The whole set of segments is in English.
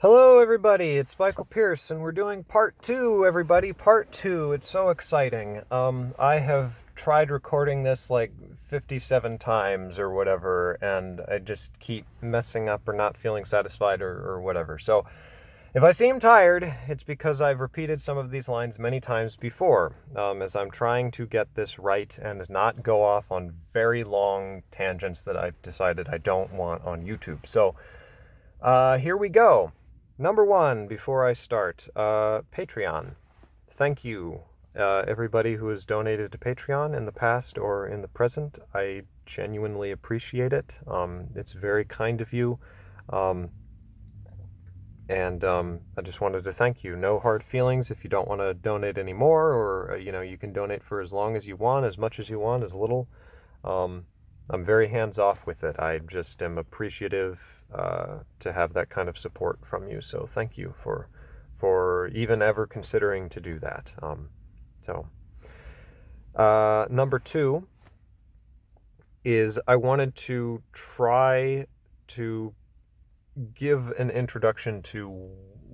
Hello, everybody. It's Michael Pierce, and we're doing part two, everybody. Part two. It's so exciting. I have tried recording this like 57 times or whatever, and I just keep messing up or not feeling satisfied or whatever. So if I seem tired, it's because I've repeated some of these lines many times before, as I'm trying to get this right and not go off on very long tangents that I've decided I don't want on YouTube. So, here we go. Number one, before I start, Patreon. Thank you, everybody who has donated to Patreon in the past or in the present. I genuinely appreciate it. It's very kind of you. Um, and I just wanted to thank you. No hard feelings if you don't want to donate anymore, or, you can donate for as long as you want, as much as you want, as little. Um, I'm very hands off with it. I just am appreciative to have that kind of support from you. So thank you for even ever considering to do that. Number two is I wanted to try to give an introduction to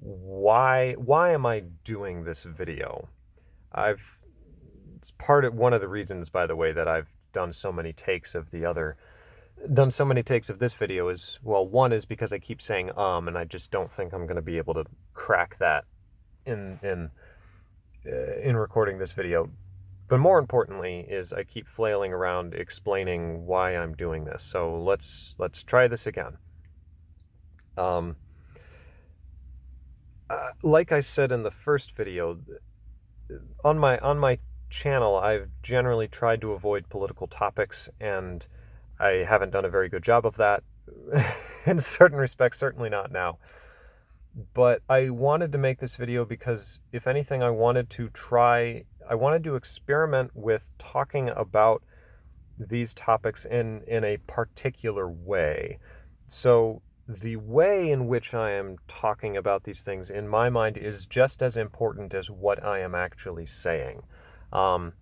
why am I doing this video. I've It's part of one of the reasons, by the way, that I've done so many takes of this video is, well, one is because I keep saying and I just don't think I'm going to be able to crack that in recording this video. But more importantly is I keep flailing around explaining why I'm doing this. So let's try this again. Like I said in the first video, on my channel, I've generally tried to avoid political topics, and I haven't done a very good job of that. In certain respects, certainly not now. But I wanted to make this video because, if anything, I wanted to experiment with talking about these topics in a particular way. So the way in which I am talking about these things, in my mind, is just as important as what I am actually saying. Um,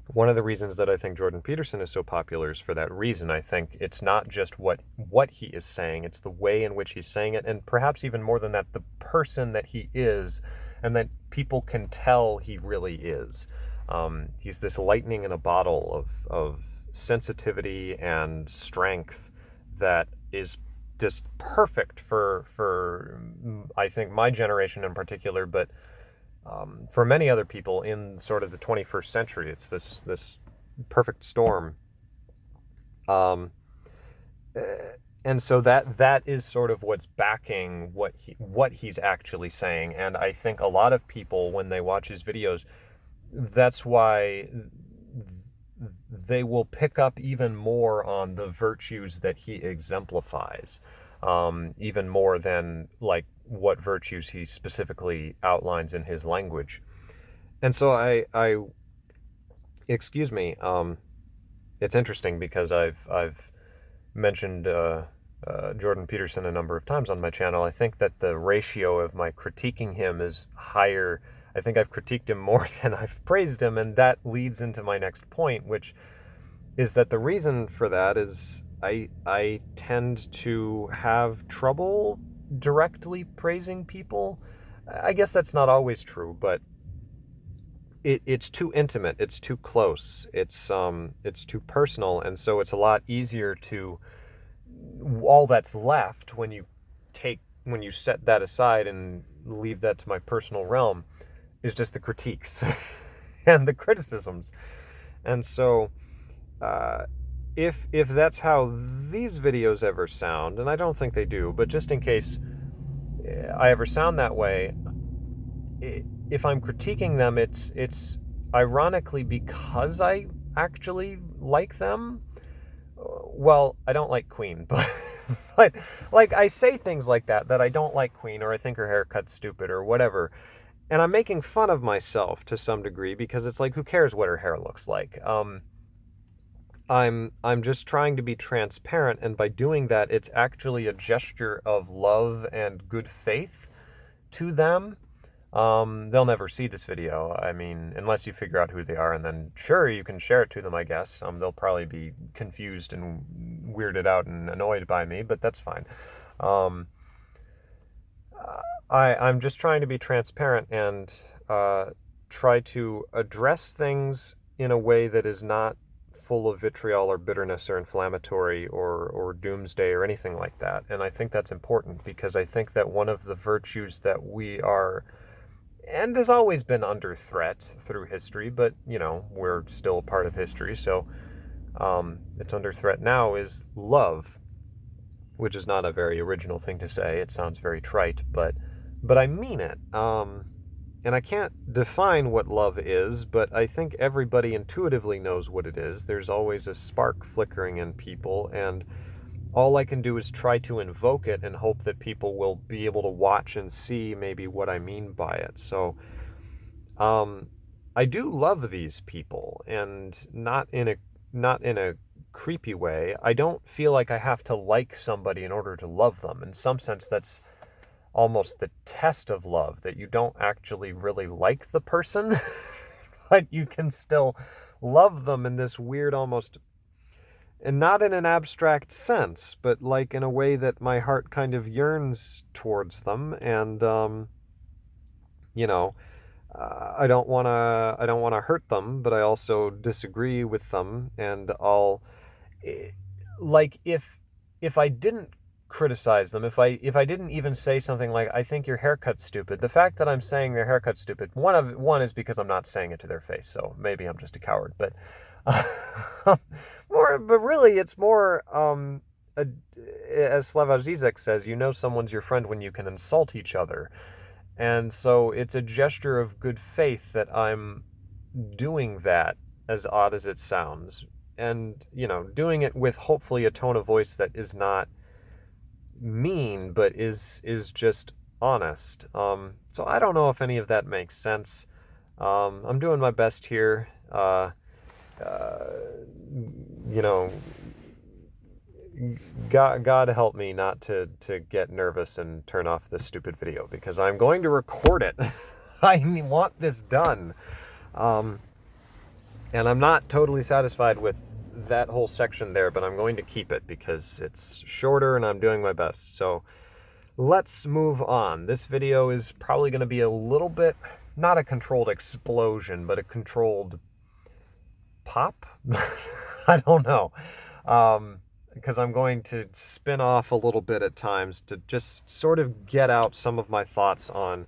One of the reasons that I think Jordan Peterson is so popular is for that reason. I think it's not just what he is saying, it's the way in which he's saying it, and perhaps even more than that, the person that he is, and that people can tell he really is. He's this lightning in a bottle of sensitivity and strength that is just perfect for I think my generation in particular, but for many other people in sort of the 21st century. It's this perfect storm. Um, and so that is sort of what's backing what he's actually saying. And I think a lot of people, when they watch his videos, that's why they will pick up even more on the virtues that he exemplifies, even more than like what virtues he specifically outlines in his language. And so excuse me, it's interesting because I've mentioned Jordan Peterson a number of times on my channel. I think that the ratio of my critiquing him is higher. I think I've critiqued him more than I've praised him, and that leads into my next point, which is that the reason for that is I tend to have trouble directly praising people. I guess that's not always true, but it's too intimate, it's too close, it's too personal, and so it's a lot easier to, all that's left when you set that aside and leave that to my personal realm, is just the critiques and the criticisms. And so if that's how these videos ever sound, and I don't think they do, but just in case I ever sound that way, if I'm critiquing them, it's ironically because I actually like them. Well, I don't like Queen, but like I say things like that I don't like Queen, or I think her haircut's stupid or whatever. And I'm making fun of myself to some degree, because it's like, who cares what her hair looks like? I'm just trying to be transparent, and by doing that, it's actually a gesture of love and good faith to them. They'll never see this video. I mean, unless you figure out who they are, and then sure, you can share it to them, I guess. They'll probably be confused and weirded out and annoyed by me, but that's fine. Um, I'm just trying to be transparent and try to address things in a way that is not full of vitriol or bitterness or inflammatory or doomsday or anything like that. And I think that's important because I think that one of the virtues that we are and has always been under threat through history, but we're still a part of history, so it's under threat now, is love, which is not a very original thing to say. It sounds very trite, but I mean it. And I can't define what love is, but I think everybody intuitively knows what it is. There's always a spark flickering in people, and all I can do is try to invoke it and hope that people will be able to watch and see maybe what I mean by it. So, I do love these people, and not in a creepy way. I don't feel like I have to like somebody in order to love them. In some sense, that's almost the test of love, that you don't actually really like the person, but you can still love them in this weird almost, and not in an abstract sense, but like in a way that my heart kind of yearns towards them. And you know I don't want to hurt them, but I also disagree with them. And I'll like if I didn't criticize them, if I didn't even say something like, I think your haircut's stupid, the fact that I'm saying their haircut's stupid, one is because I'm not saying it to their face, so maybe I'm just a coward. But but really it's more, as Slavoj Zizek says, someone's your friend when you can insult each other. And so it's a gesture of good faith that I'm doing that, as odd as it sounds. And, doing it with hopefully a tone of voice that is not mean, but is just honest. So I don't know if any of that makes sense. I'm doing my best here. You know, God help me not to get nervous and turn off this stupid video, because I'm going to record it. I want this done. And I'm not totally satisfied with that whole section there, but I'm going to keep it because it's shorter and I'm doing my best. So let's move on. This video is probably going to be a little bit, not a controlled explosion, but a controlled pop? I don't know. Because I'm going to spin off a little bit at times to just sort of get out some of my thoughts on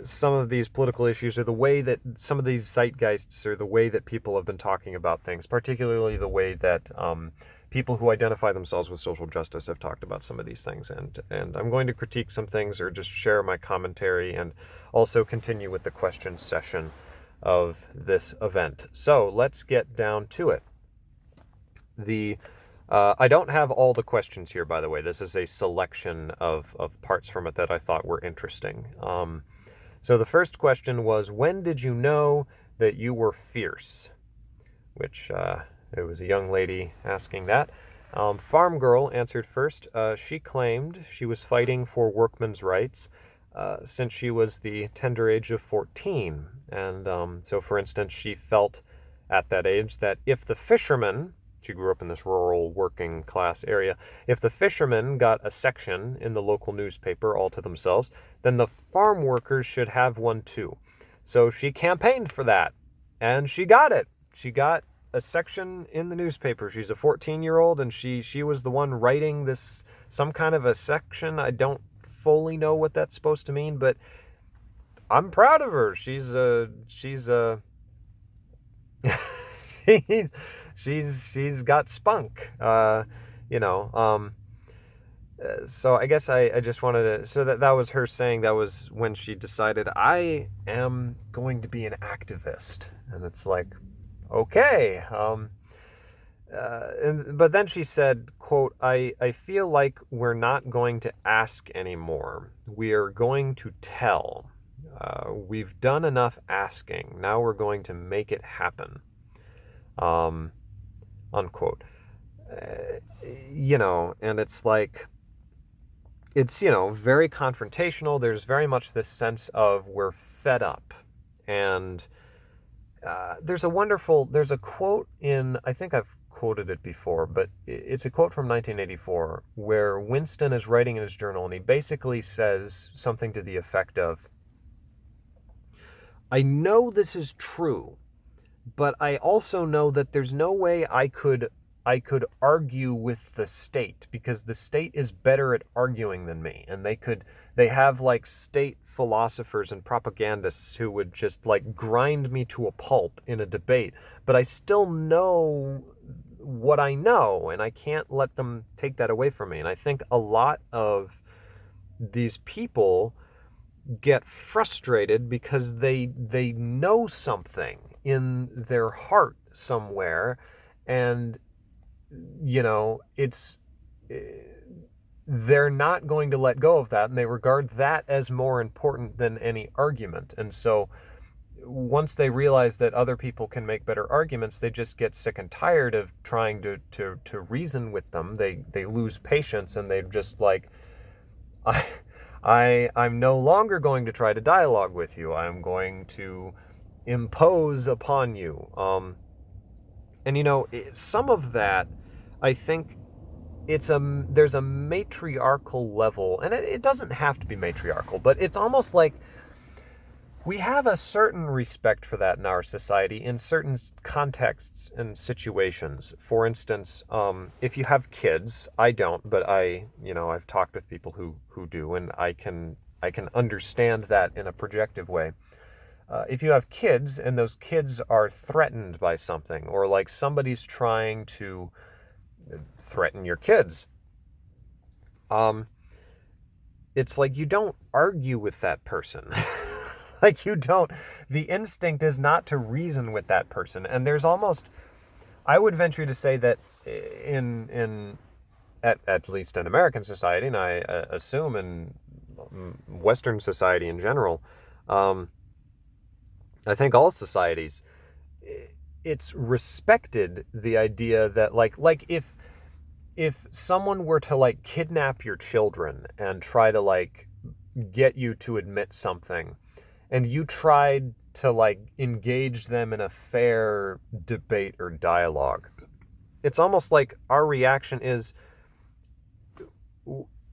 some of these political issues, or the way that some of these zeitgeists, or the way that people have been talking about things, particularly the way that people who identify themselves with social justice have talked about some of these things. And I'm going to critique some things, or just share my commentary, and also continue with the question session of this event. So let's get down to it. I don't have all the questions here, by the way. This is a selection of parts from it that I thought were interesting. So the first question was, when did you know that you were fierce? Which, it was a young lady asking that. Farm Girl answered first. She claimed she was fighting for workmen's rights since she was the tender age of 14. And so, for instance, she felt at that age that if the fishermen, she grew up in this rural working class area, if the fishermen got a section in the local newspaper all to themselves, then the farm workers should have one too. So she campaigned for that, and she got it. She got a section in the newspaper. She's a 14-year-old, and she was the one writing this, some kind of a section. I don't fully know what that's supposed to mean, but I'm proud of her. She's she's got spunk, so I guess I just wanted to, so that was her saying that was when she decided, I am going to be an activist. And it's like, okay. But then she said, quote, I feel like we're not going to ask anymore. We are going to tell. We've done enough asking. Now we're going to make it happen. Unquote. And it's like, it's, very confrontational. There's very much this sense of we're fed up. And there's a quote in, I think I've quoted it before, but it's a quote from 1984 where Winston is writing in his journal, and he basically says something to the effect of, I know this is true, but I also know that there's no way I could argue with the state, because the state is better at arguing than me, and they have like state philosophers and propagandists who would just like grind me to a pulp in a debate, but I still know what I know, and I can't let them take that away from me. And I think a lot of these people get frustrated because they know something in their heart somewhere, and it's they're not going to let go of that, and they regard that as more important than any argument. And so once they realize that other people can make better arguments, they just get sick and tired of trying to reason with them. They lose patience, and they just like, I'm no longer going to try to dialogue with you. I'm going to impose upon you. And some of that, I think there's a matriarchal level, and it doesn't have to be matriarchal, but it's almost like we have a certain respect for that in our society in certain contexts and situations. For instance, if you have kids, I don't, but I've talked with people who do, and I can understand that in a projective way. If you have kids and those kids are threatened by something, or like somebody's trying to threaten your kids, it's like you don't argue with that person. Like the instinct is not to reason with that person. And there's almost, I would venture to say that at least in American society, and I assume in Western society in general, I think all societies, it's respected, the idea that like if someone were to like kidnap your children and try to like get you to admit something, and you tried to like engage them in a fair debate or dialogue, it's almost like our reaction is,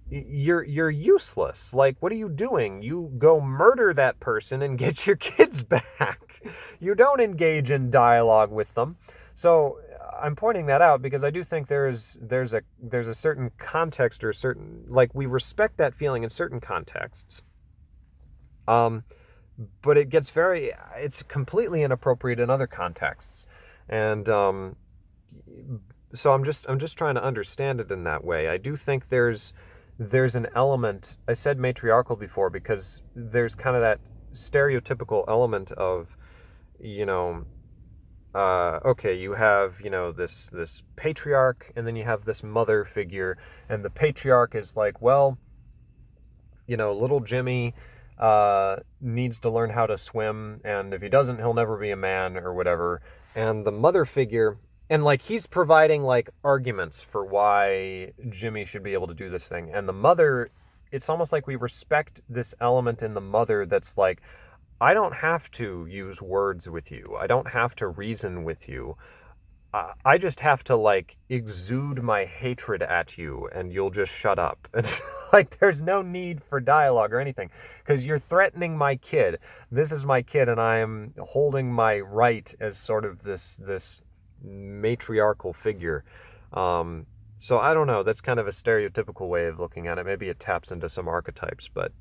you're useless. Like, what are you doing? You go murder that person and get your kids back. You don't engage in dialogue with them. So I'm pointing that out because I do think there's a certain context, or a certain, like, we respect that feeling in certain contexts. But it's completely inappropriate in other contexts. And so I'm just trying to understand it in that way. I do think there's an element, I said matriarchal before, because there's kind of that stereotypical element of, okay, you have, this patriarch, and then you have this mother figure, and the patriarch is like, well, little Jimmy needs to learn how to swim, and if he doesn't, he'll never be a man, or whatever. And the mother figure, and like he's providing like arguments for why Jimmy should be able to do this thing. And the mother, it's almost like we respect this element in the mother that's like, I don't have to use words with you. I don't have to reason with you. I just have to like exude my hatred at you, and you'll just shut up. It's like there's no need for dialogue or anything, because you're threatening my kid. This is my kid, and I am holding my right as sort of this matriarchal figure. So I don't know. That's kind of a stereotypical way of looking at it. Maybe it taps into some archetypes, but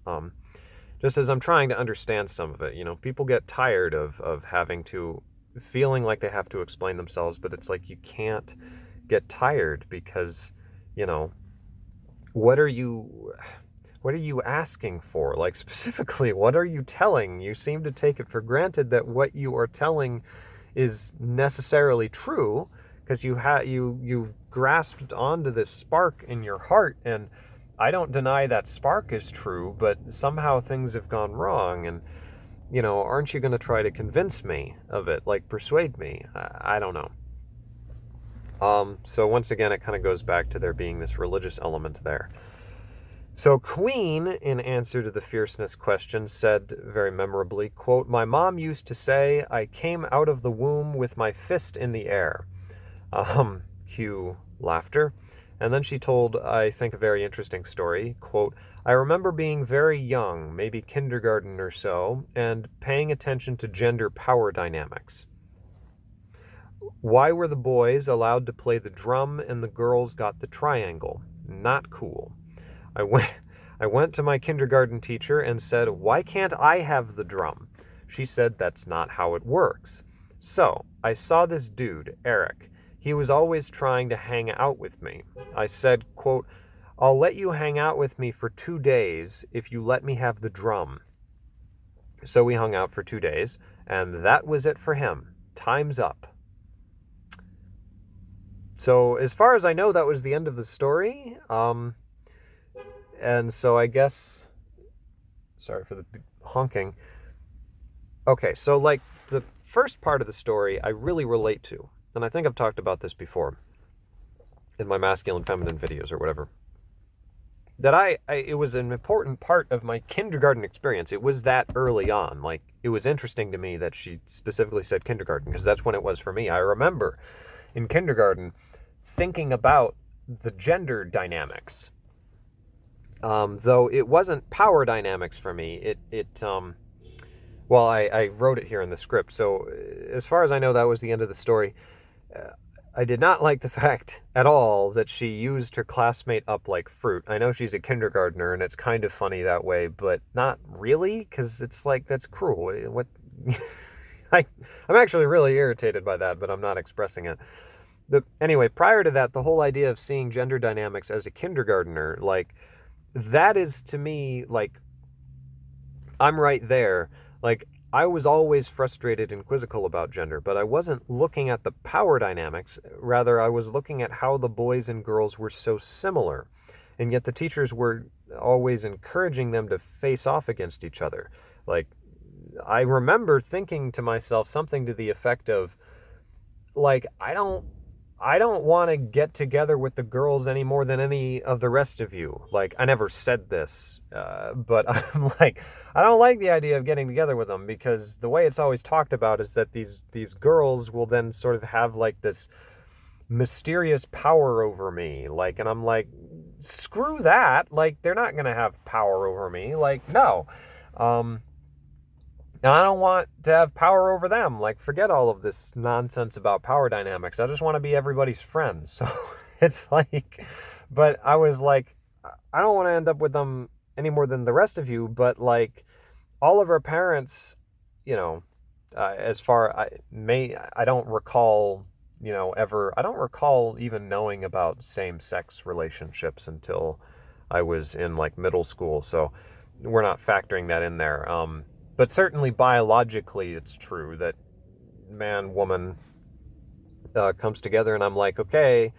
just as I'm trying to understand some of it, people get tired of feeling like they have to explain themselves, but it's like you can't get tired, because what are you asking for? Like, specifically, what are you telling? You seem to take it for granted that what you are telling is necessarily true, because you've grasped onto this spark in your heart, and I don't deny that spark is true, but somehow things have gone wrong, and aren't you going to try to convince me of it, like persuade me? I don't know. So once again, it kind of goes back to there being this religious element there. So Queen, in answer to the fierceness question, said very memorably, quote, "My mom used to say, I came out of the womb with my fist in the air." Cue laughter. And then she told, I think, a very interesting story. Quote, I remember being very young, maybe kindergarten or so, and paying attention to gender power dynamics. Why were the boys allowed to play the drum and the girls got the triangle? Not cool. I went to my kindergarten teacher and said, why can't I have the drum? She said, that's not how it works. So I saw this dude, Eric. He was always trying to hang out with me. I said, quote, I'll let you hang out with me for 2 days if you let me have the drum. So we hung out for 2 days, and that was it for him. Time's up. So as far as I know, that was the end of the story. And so I guess, sorry for the honking. Okay, so like the first part of the story I really relate to. And I think I've talked about this before in my masculine feminine videos or whatever. That it was an important part of my kindergarten experience. It was that early on. Like, it was interesting to me that she specifically said kindergarten, because that's when it was for me. I remember in kindergarten thinking about the gender dynamics. Though it wasn't power dynamics for me. Well, I wrote it here in the script. So as far as I know, that was the end of the story. I did not like the fact at all that she used her classmate up like fruit. I know she's a kindergartner, and it's kind of funny that way, but not really, because it's like, that's cruel. What? I'm actually really irritated by that, but I'm not expressing it. But anyway, prior to that, the whole idea of seeing gender dynamics as a kindergartner, like, that is to me, like, I'm right there. Like, I was always frustrated and quizzical about gender, but I wasn't looking at the power dynamics. Rather, I was looking at how the boys and girls were so similar. And yet the teachers were always encouraging them to face off against each other. Like, I remember thinking to myself something to the effect of, like, I don't want to get together with the girls any more than any of the rest of you. Like, I never said this, but I'm like, I don't like the idea of getting together with them, because the way it's always talked about is that these girls will then sort of have like this mysterious power over me. Like, and I'm like, screw that. Like, they're not going to have power over me. Like, no. And I don't want to have power over them. Like, forget all of this nonsense about power dynamics. I just want to be everybody's friend. So it's like, but I was like, I don't want to end up with them any more than the rest of you. But like, all of our parents, you know, I don't recall, you know, I don't recall even knowing about same-sex relationships until I was in like middle school. So we're not factoring that in there. But certainly biologically, it's true that man, woman comes together, and I'm like, okay,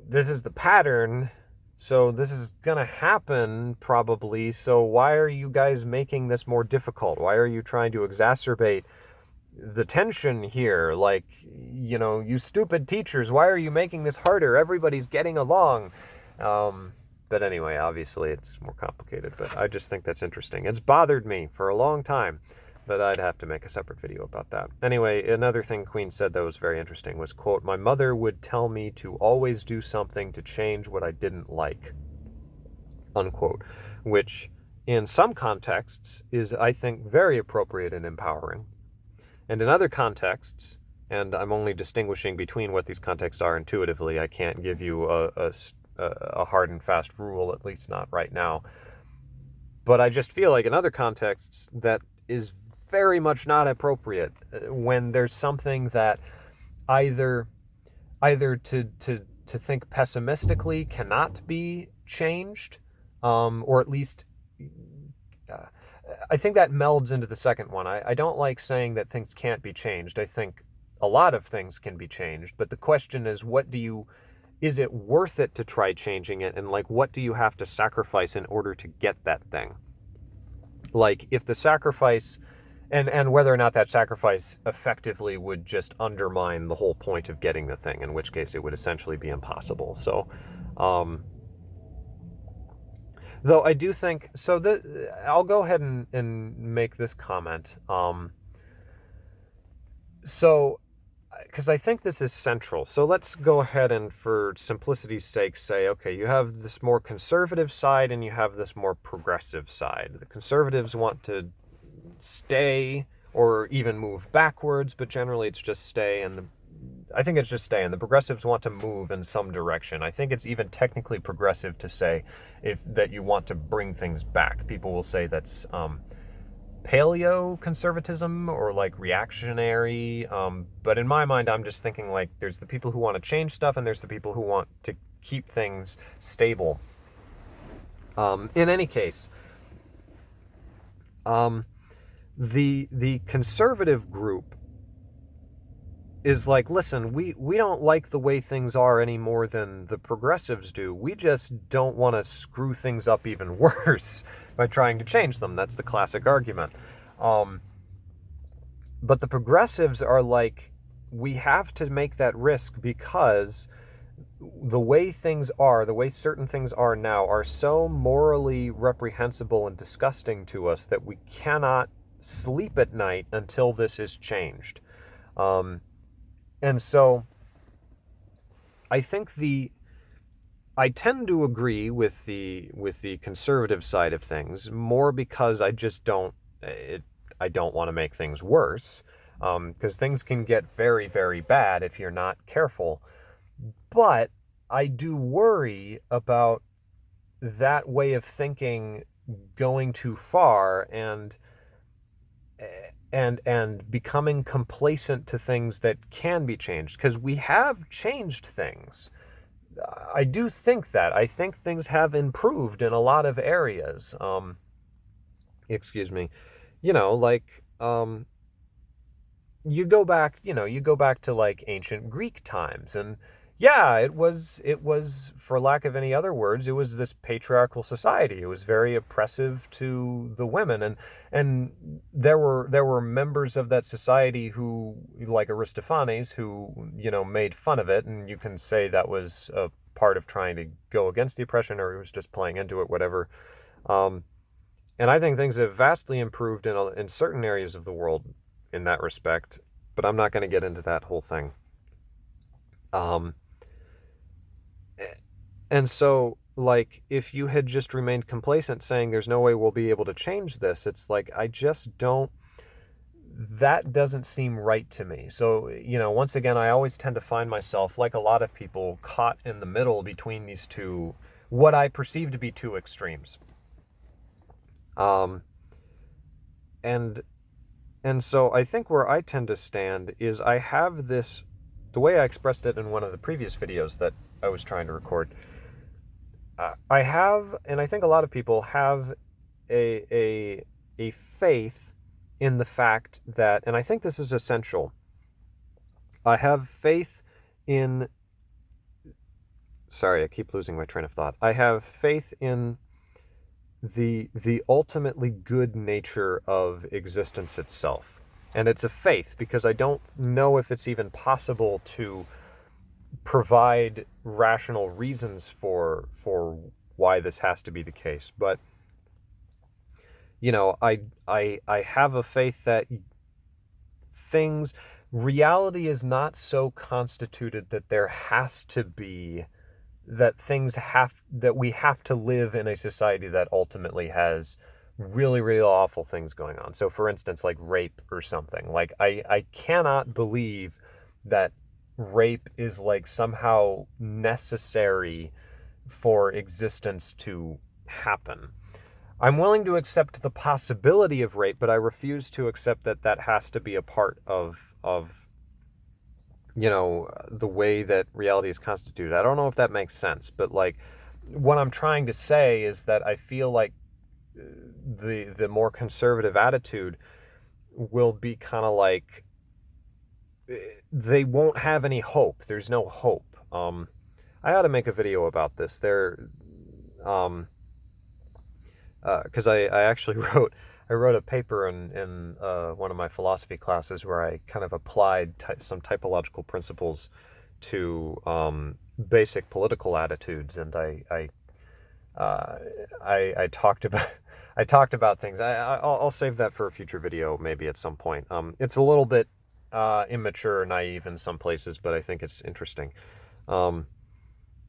this is the pattern, so this is gonna happen probably, so why are you guys making this more difficult? Why are you trying to exacerbate the tension here? Like, you know, you stupid teachers, why are you making this harder? Everybody's getting along. But anyway, obviously it's more complicated, but I just think that's interesting. It's bothered me for a long time, but I'd have to make a separate video about that. Anyway, another thing Queen said that was very interesting was, quote, my mother would tell me to always do something to change what I didn't like, unquote, which in some contexts is, I think, very appropriate and empowering. And in other contexts, and I'm only distinguishing between what these contexts are intuitively, I can't give you a hard and fast rule, at least not right now. But I just feel like in other contexts that is very much not appropriate, when there's something that either to think pessimistically cannot be changed, or at least I think that melds into the second one. I don't like saying that things can't be changed. I think a lot of things can be changed, but the question is, is it worth it to try changing it? And like, what do you have to sacrifice in order to get that thing? Like, if the sacrifice, and whether or not that sacrifice effectively would just undermine the whole point of getting the thing, in which case it would essentially be impossible. So, though I do think, so I'll go ahead and make this comment. So because I think this is central. So let's go ahead and, for simplicity's sake, say, okay, you have this more conservative side and you have this more progressive side. The conservatives want to stay or even move backwards, but generally it's just stay, and I think it's just stay, and the progressives want to move in some direction. I think it's even technically progressive to say that you want to bring things back. People will say that's paleo conservatism or like reactionary, but in my mind I'm just thinking like there's the people who want to change stuff and there's the people who want to keep things stable. In any case, the conservative group is like, listen, we don't like the way things are any more than the progressives do. We just don't want to screw things up even worse by trying to change them. That's the classic argument. But the progressives are like, we have to make that risk because the way things are, the way certain things are now, are so morally reprehensible and disgusting to us that we cannot sleep at night until this is changed. And so I think I tend to agree with the conservative side of things more because I just don't want to make things worse, because things can get very, very bad if you're not careful. But I do worry about that way of thinking going too far and becoming complacent to things that can be changed, because we have changed things. I do think that. I think things have improved in a lot of areas. Excuse me. Like, you go back to like ancient Greek times, and yeah, it was, for lack of any other words, it was this patriarchal society. It was very oppressive to the women, and there were members of that society who, like Aristophanes, who made fun of it, and you can say that was a part of trying to go against the oppression, or he was just playing into it, whatever. And I think things have vastly improved in certain areas of the world in that respect, but I'm not going to get into that whole thing. And so, like, if you had just remained complacent saying there's no way we'll be able to change this, it's like, I just don't, that doesn't seem right to me. So, once again, I always tend to find myself, like a lot of people, caught in the middle between these two, what I perceive to be two extremes. And so I think where I tend to stand is I have this, the way I expressed it in one of the previous videos that I was trying to record, I have, and I think a lot of people have, a faith in the fact that, and I think this is essential, I have faith in, sorry, I keep losing my train of thought. I have faith in the ultimately good nature of existence itself. And it's a faith because I don't know if it's even possible to provide rational reasons for why this has to be the case. But I have a faith that reality is not so constituted that there has to be, that we have to live in a society that ultimately has really, really awful things going on. So for instance, like rape or something. Like, I cannot believe that rape is like somehow necessary for existence to happen. I'm willing to accept the possibility of rape, but I refuse to accept that has to be a part of the way that reality is constituted. I don't know if that makes sense, but like, what I'm trying to say is that I feel like the more conservative attitude will be kind of like, they won't have any hope. There's no hope. I ought to make a video about this. Because I actually wrote a paper in one of my philosophy classes where I kind of applied some typological principles to basic political attitudes, and I talked about things. I'll save that for a future video, maybe at some point. It's a little bit immature or naive in some places, but I think it's interesting. Um,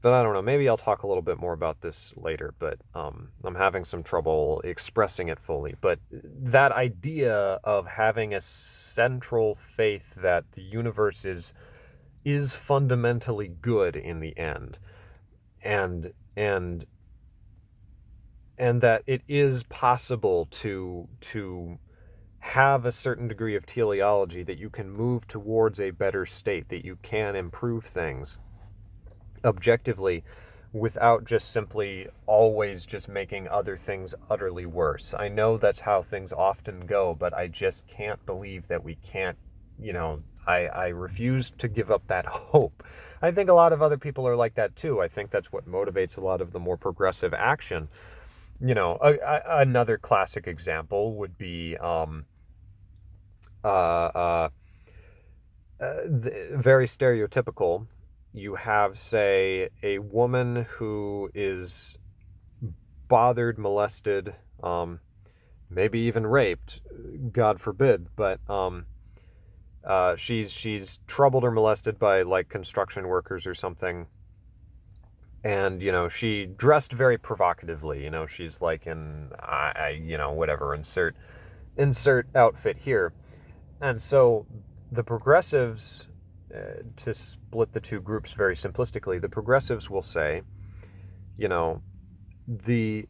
but I don't know, maybe I'll talk a little bit more about this later, but I'm having some trouble expressing it fully. But that idea of having a central faith that the universe is fundamentally good in the end, and and and that it is possible to have a certain degree of teleology, that you can move towards a better state, that you can improve things objectively without just simply always just making other things utterly worse. I know that's how things often go, but I just can't believe that we can't, I refuse to give up that hope. I think a lot of other people are like that too. I think that's what motivates a lot of the more progressive action. Another classic example would be uh, uh, very stereotypical. You have, say, a woman who is bothered, molested, maybe even raped, God forbid, but she's troubled or molested by like construction workers or something, and she dressed very provocatively. She's like in whatever, insert outfit here. And so the progressives, to split the two groups very simplistically, the progressives will say, you know, the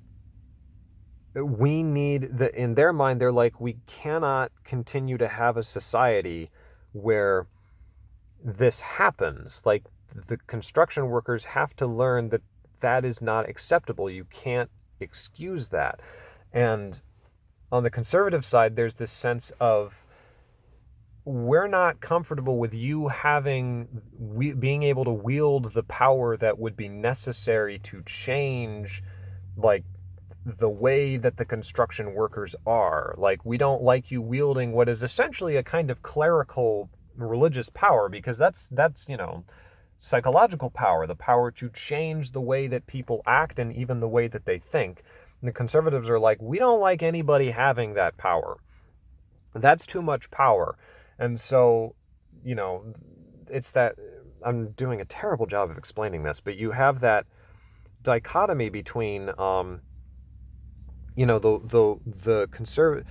we need the in their mind, they're like, we cannot continue to have a society where this happens. Like, the construction workers have to learn that that is not acceptable. You can't excuse that. And on the conservative side, there's this sense of, we're not comfortable with you being able to wield the power that would be necessary to change, like, the way that the construction workers are. Like, we don't like you wielding what is essentially a kind of clerical religious power, because that's psychological power, the power to change the way that people act and even the way that they think. And the conservatives are like, we don't like anybody having that power. That's too much power. And so, it's that, I'm doing a terrible job of explaining this, but you have that dichotomy between, the conservative.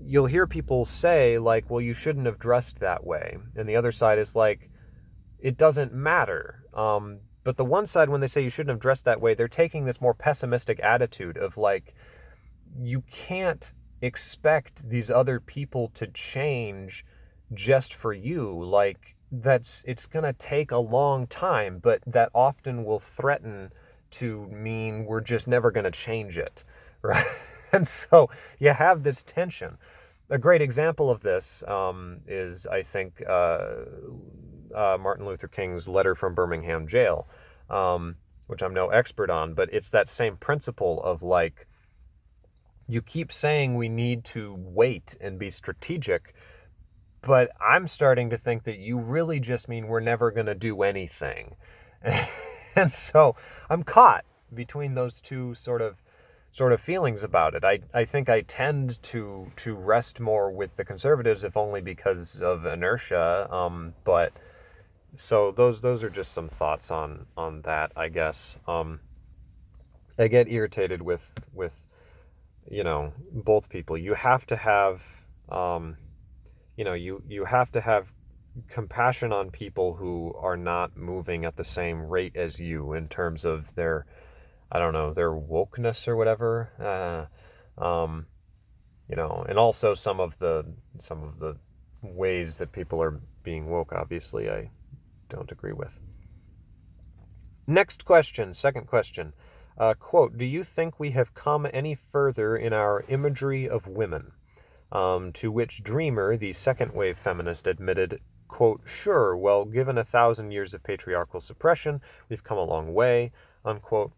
You'll hear people say, like, well, you shouldn't have dressed that way. And the other side is like, it doesn't matter. But the one side, when they say you shouldn't have dressed that way, they're taking this more pessimistic attitude of like, you can't expect these other people to change just for you. Like, it's going to take a long time, but that often will threaten to mean we're just never going to change it, right? And so you have this tension. A great example of this is, I think, Martin Luther King's letter from Birmingham jail, which I'm no expert on, but it's that same principle of like, you keep saying we need to wait and be strategic, but I'm starting to think that you really just mean we're never going to do anything. And so I'm caught between those two sort of feelings about it. I think I tend to rest more with the conservatives, if only because of inertia. But so those are just some thoughts on that, I guess. I get irritated with both people. You have to have you have to have compassion on people who are not moving at the same rate as you in terms of their, I don't know, their wokeness or whatever. And also some of the ways that people are being woke, obviously, I don't agree with. Next question, second question. Quote, do you think we have come any further in our imagery of women? To which Dreamer, the second wave feminist, admitted, quote, sure, well, given 1,000 years of patriarchal suppression, we've come a long way, unquote.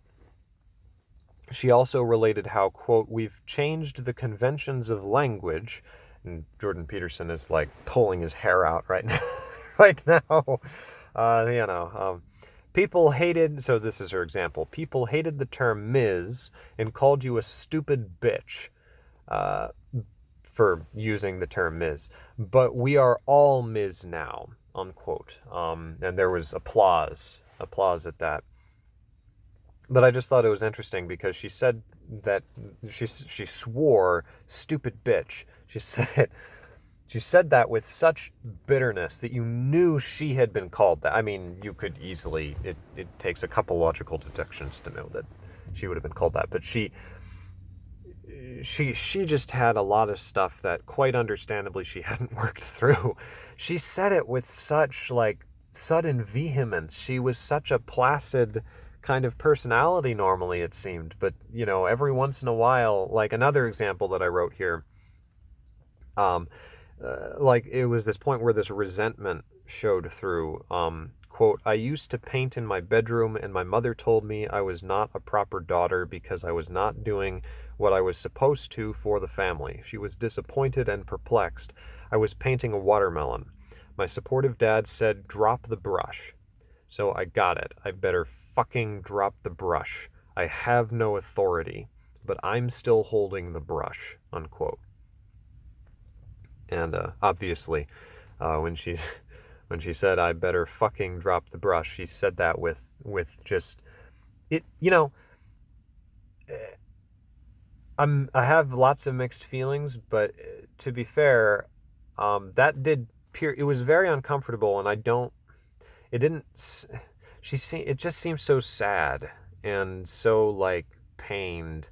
She also related how, quote, we've changed the conventions of language, and Jordan Peterson is like pulling his hair out right now. Right now. People hated, so this is her example, people hated the term Ms. and called you a stupid bitch. for using the term Ms. But we are all Ms. now, unquote. And there was applause at that. But I just thought it was interesting because she said that she swore "stupid bitch." She said that with such bitterness that you knew she had been called that. I mean, you could easily, it takes a couple logical deductions to know that she would have been called that. But she just had a lot of stuff that quite understandably she hadn't worked through. She said it with such like sudden vehemence. She was such a placid kind of personality normally, it seemed. But, you know, every once in a while, like another example that I wrote here, like it was this point where this resentment showed through. Quote, "I used to paint in my bedroom and my mother told me I was not a proper daughter because I was not doing what I was supposed to for the family. She was disappointed and perplexed. I was painting a watermelon. My supportive dad said, 'Drop the brush.' So I got it. I better fucking drop the brush. I have no authority, but I'm still holding the brush," unquote. And obviously, when she said, "I better fucking drop the brush," she said that with just it. You know, I have lots of mixed feelings, but to be fair, that did it was very uncomfortable, and it didn't. It just seems so sad and so like pained,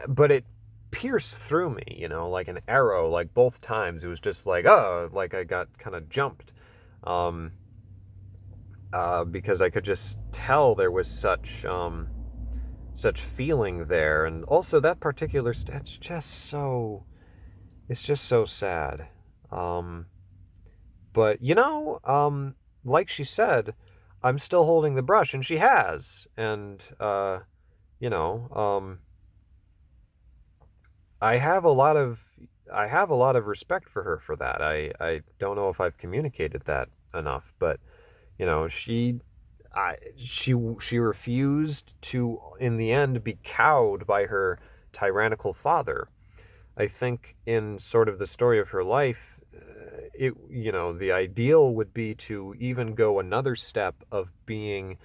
but it pierced through me, you know, like an arrow. Like both times it was just like, oh, like I got kind of jumped, because I could just tell there was such feeling there. And also that particular it's just so sad. But you know, like she said, I'm still holding the brush, and she has. And you know, I have a lot of respect for her for that. I don't know if I've communicated that enough, but you know, she refused to, in the end, be cowed by her tyrannical father. I think in sort of the story of her life, you know, the ideal would be to even go another step of being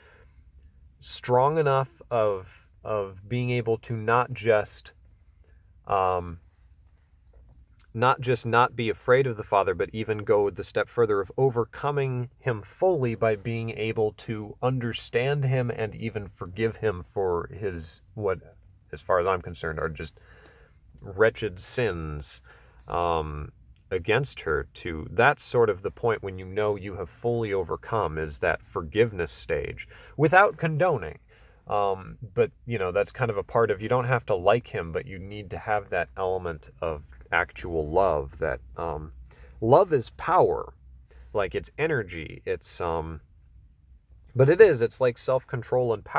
strong enough of being able to not just not be afraid of the father, but even go the step further of overcoming him fully by being able to understand him and even forgive him for his, what, as far as I'm concerned, are just wretched sins against her. To that's sort of the point when you know you have fully overcome, is that forgiveness stage, without condoning. But you know, that's kind of a part of, you don't have to like him, but you need to have that element of actual love. That love is power, like it's energy, it's but it's like self-control and power.